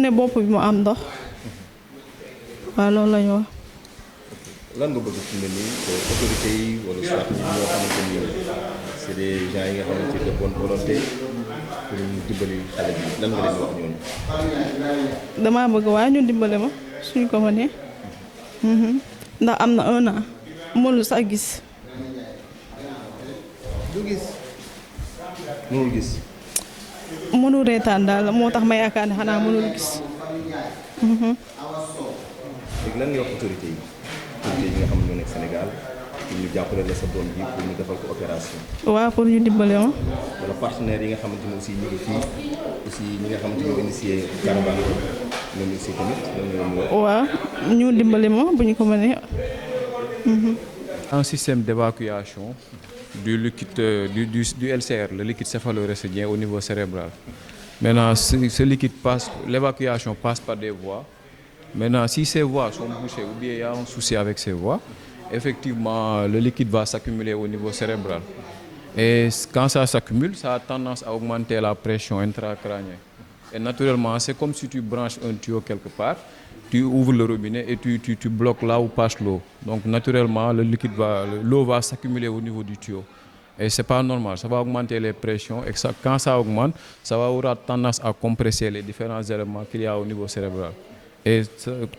ne bopp bi mu am ndox waaw loolu la ñu wax. lan nga bëgg fi mu ne nii autorités yi wala soit ñi ñoo xamante ni c'est des gens yi nga xamante ni de bonne volonté pour ñu dimbali xale bi lan nga leen wax ñooñu. damaa bëgg waaye ñu dimbale ma suñ ko mënee ndax am na 1 an mënul sax gis. du gis mënul gis. mënul reetaan daal moo tax ma yaakaar ne xanaa mënul gis. léegi lan nga wax autorités yi. autorités yi nga xam ne ñoo nekk Sénégal pour ñu jàppale la sa doom ji pour ñu defal ko opération. waaw pour ñu dimbale ma. wala partenaires yi nga xamante ne aussi ñu ngi fii aussi ñi nga xamante ñoo initié caravane bi ñoom aussi tamit lan nga leen wax. waaw ñu dimbale ma bu ñu ko mënee. Un système d'évacuation du liquide du LCR, le liquide céphalo-rétidien au niveau cérébral. Maintenant, ce liquide passe, l'évacuation passe par des voies. Maintenant, si ces voies sont bouchées ou bien il y a un souci avec ces voies, effectivement, le liquide va s'accumuler au niveau cérébral. Et quand ça s'accumule, ça a tendance à augmenter la pression intracrânienne. Et naturellement, c'est comme si tu branches un tuyau quelque part, tu ouvres le robinet et tu bloques là où passe l'eau. Donc naturellement, l'eau va s'accumuler au niveau du tuyau. Et ce n'est pas normal, ça va augmenter les pressions et quand ça augmente, ça va avoir tendance à compresser les différents éléments qu'il y a au niveau cérébral. Et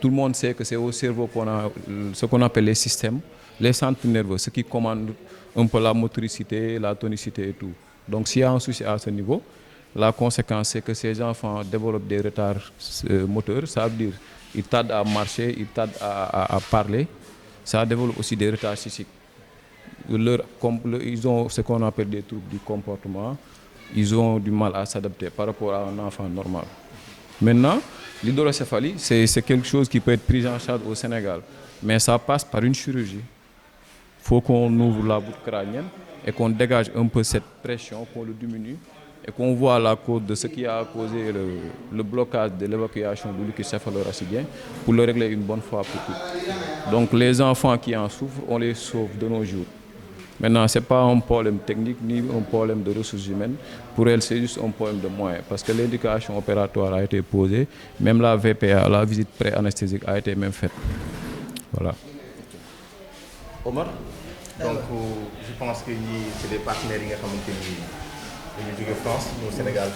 tout le monde sait que c'est au cerveau qu'on a ce qu'on appelle les systèmes, les centres nerveux, ce qui commande un peu la motricité, la tonicité et tout. Donc s'il y a un souci à ce niveau, la conséquence c'est que ces enfants développent des retards moteurs, ça veut dire ils tardent à marcher, ils tardent à parler, ça développe aussi des retards psychiques. Ils ont ce qu'on appelle des troubles du comportement, ils ont du mal à s'adapter par rapport à un enfant normal. Maintenant, l'hydrocéphalie, c'est quelque chose qui peut être pris en charge au Sénégal, mais ça passe par une chirurgie. Il faut qu'on ouvre la bouche crânienne et qu'on dégage un peu cette pression, qu'on le diminue et qu'on voit la cause de ce qui a causé le blocage de l'évacuation du liquide céphalo-rachidien pour le régler une bonne fois pour toutes. Donc les enfants qui en souffrent, on les sauve de nos jours. Maintenant, ce n'est pas un problème technique ni un problème de ressources humaines. Pour elles, c'est juste un problème de moyens. Parce que l'éducation opératoire a été posée, même la VPA, la visite pré-anesthésique, a été même faite. Voilà. Omar, donc je pense que c'est des partenaires qui ont France, au Sénégal.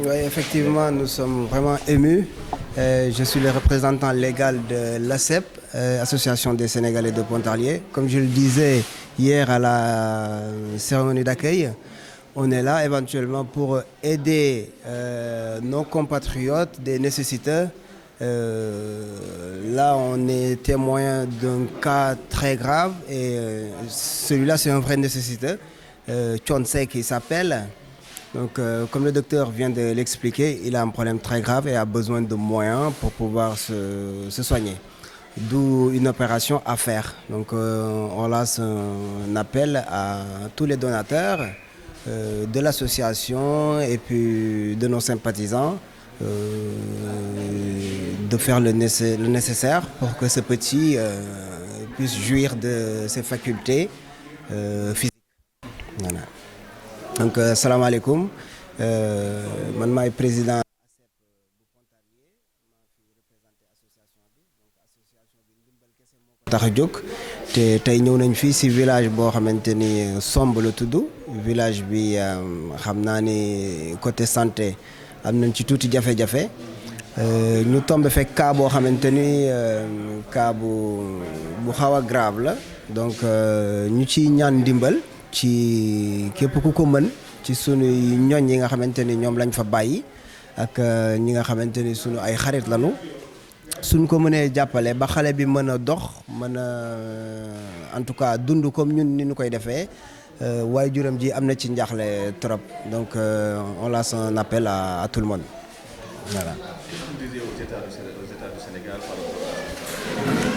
Oui, effectivement, nous sommes vraiment émus. Je suis le représentant légal de l'ASEP, Association des Sénégalais de Pontarlier. Comme je le disais hier à la cérémonie d'accueil, on est là éventuellement pour aider nos compatriotes, des nécessiteux. Là, on est témoin d'un cas très grave et celui-là, c'est un vrai nécessiteux. Chonsei qui s'appelle. Donc, comme le docteur vient de l'expliquer, il a un problème très grave et a besoin de moyens pour pouvoir se soigner. D'où une opération à faire. Donc, on lance un appel à tous les donateurs de l'association et puis de nos sympathisants de faire le nécessaire pour que ce petit puisse jouir de ses facultés physiques. Voilà. Donc, salam alaikum. Man maay président tax a jóg te tey ñëw nañ fii ci village boo xamante ni Somb la tudd village bi xam naa ni côté santé am nañ ci tuuti jafe-jafe ñu tombé fekk cas boo xamante ni cas bu xaw a grave la donc ñu ciy ñaan ndimbal ci képp ku ko mën ci sunu ñoñ yi nga xamante ni ñoom lañ fa bàyyi ak ñi nga xamante ni sunu ay xarit lañu suñ ko mënee jàppale ba xale bi mën a dox mën a en tout cas dund comme ñun ni ñu koy defee waaye juróom ji am na ci njaaxle trop donc on lance un appel à tout le monde voilà.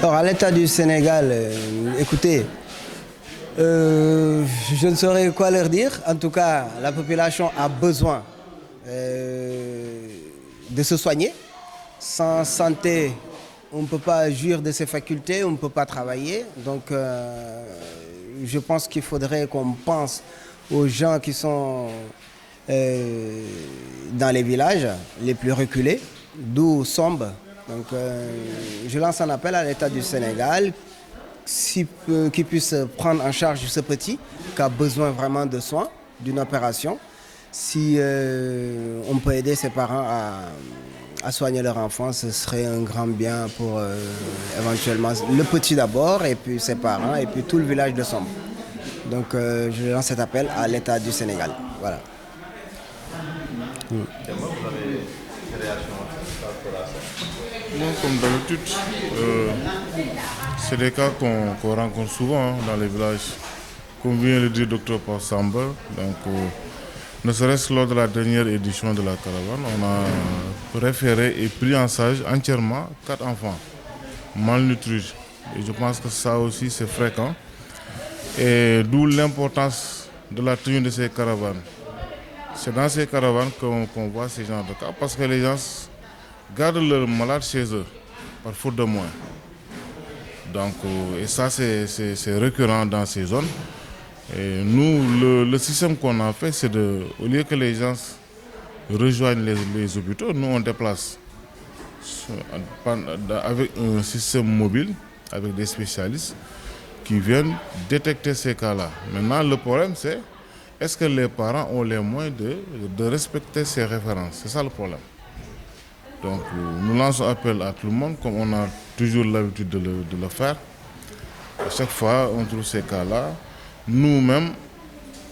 Alors à l'état du Sénégal, écoutez, je ne saurais quoi leur dire. En tout cas, la population a besoin de se soigner. Sans santé, on ne peut pas jouir de ses facultés, on ne peut pas travailler. Donc, je pense qu'il faudrait qu'on pense aux gens qui sont dans les villages les plus reculés d'où Sombe. Donc, je lance un appel à l'État du Sénégal qui puisse prendre en charge ce petit qui a besoin vraiment de soins, d'une opération. Si on peut aider ses parents à soigner leur enfant, ce serait un grand bien pour éventuellement le petit d'abord, et puis ses parents, et puis tout le village de Sombe. Donc je lance cet appel à l'État du Sénégal. Voilà. Vous avez des réactions par rapport à ça? Non, comme d'habitude, c'est des cas qu'on rencontre souvent dans les villages. Comme vient le dire le docteur Paul Samba, donc, ne serait-ce que lors de la dernière édition de la caravane, on a référé et pris en charge entièrement 4 enfants malnutris. Et je pense que ça aussi c'est fréquent. Et d'où l'importance de la tenue de ces caravanes. C'est dans ces caravanes qu'on voit ces genres de cas, parce que les gens gardent leurs malades chez eux, par faute de moyens. Donc, et ça, c'est récurrent dans ces zones. Et nous, le système qu'on a fait, c'est au lieu que les gens rejoignent les hôpitaux, nous on déplace avec un système mobile, avec des spécialistes qui viennent détecter ces cas-là. Maintenant, le problème, c'est est-ce que les parents ont les moyens de respecter ces références? C'est ça le problème. Donc, nous lançons appel à tout le monde, comme on a toujours l'habitude de le faire. À chaque fois, on trouve ces cas-là. Nous-mêmes,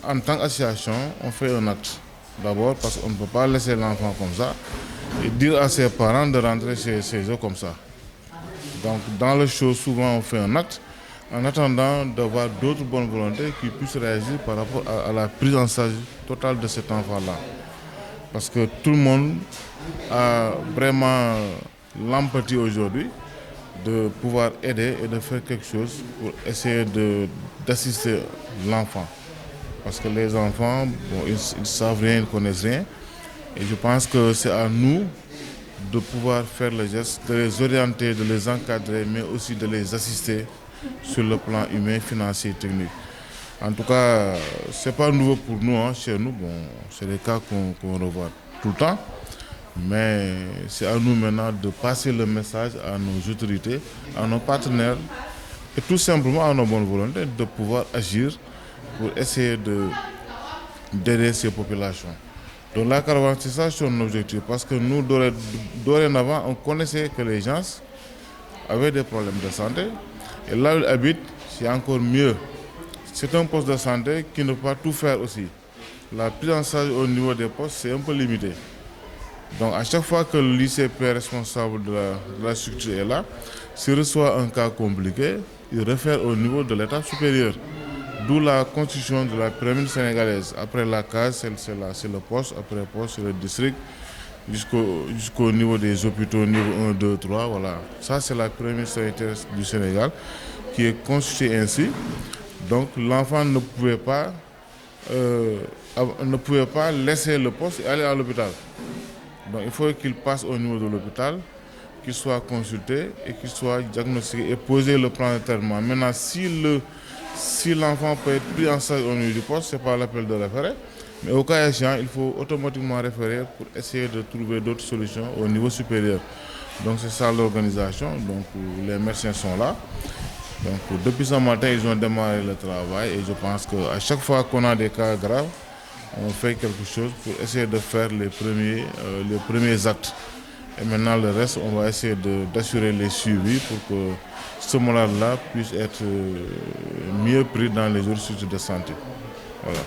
en tant qu'association, on fait un acte. D'abord, parce qu'on ne peut pas laisser l'enfant comme ça et dire à ses parents de rentrer chez eux comme ça. Donc, dans les choses, souvent, on fait un acte en attendant d'avoir d'autres bonnes volontés qui puissent réagir par rapport à la prise en charge totale de cet enfant-là. Parce que tout le monde a vraiment l'empathie aujourd'hui de pouvoir aider et de faire quelque chose pour essayer d'assister l'enfant. Parce que les enfants, bon, ils ne savent rien, ils ne connaissent rien. Et je pense que c'est à nous de pouvoir faire le geste, de les orienter, de les encadrer, mais aussi de les assister sur le plan humain, financier et technique. En tout cas, ce n'est pas nouveau pour nous, hein. Chez nous, bon, c'est des cas qu'on revoit tout le temps. Mais c'est à nous maintenant de passer le message à nos autorités, à nos partenaires et tout simplement à nos bonnes volontés de pouvoir agir pour essayer d'aider ces populations. Donc la caravane, c'est ça son objectif, parce que nous, dorénavant, on connaissait que les gens avaient des problèmes de santé. Et là où ils habitent, c'est encore mieux. C'est un poste de santé qui ne peut pas tout faire aussi. La prise en charge au niveau des postes, c'est un peu limité. Donc à chaque fois que l'ICP responsable de la structure est là, s'il reçoit un cas compliqué, il réfère au niveau de l'étape supérieure. D'où la constitution de la pyramide sénégalaise. Après la case, c'est le poste, après le poste, c'est le district, jusqu'au niveau des hôpitaux, niveau 1, 2, 3, voilà. Ça, c'est la pyramide sanitaire du Sénégal qui est constituée ainsi. Donc l'enfant ne pouvait pas laisser le poste et aller à l'hôpital. Donc il faut qu'il passe au niveau de l'hôpital, qu'il soit consulté et qu'il soit diagnostiqué et poser le plan de traitement. Maintenant, si l'enfant peut être pris en charge au niveau du poste, ce n'est pas l'appel de référer. Mais au cas échéant, il faut automatiquement référer pour essayer de trouver d'autres solutions au niveau supérieur. Donc c'est ça l'organisation. Donc les médecins sont là. Donc depuis ce matin, ils ont démarré le travail et je pense qu'à chaque fois qu'on a des cas graves, on fait quelque chose pour essayer de faire les premiers actes. Et maintenant le reste, on va essayer d'assurer les suivis pour que ce malade-là puisse être mieux pris dans les autres structures de santé. Voilà.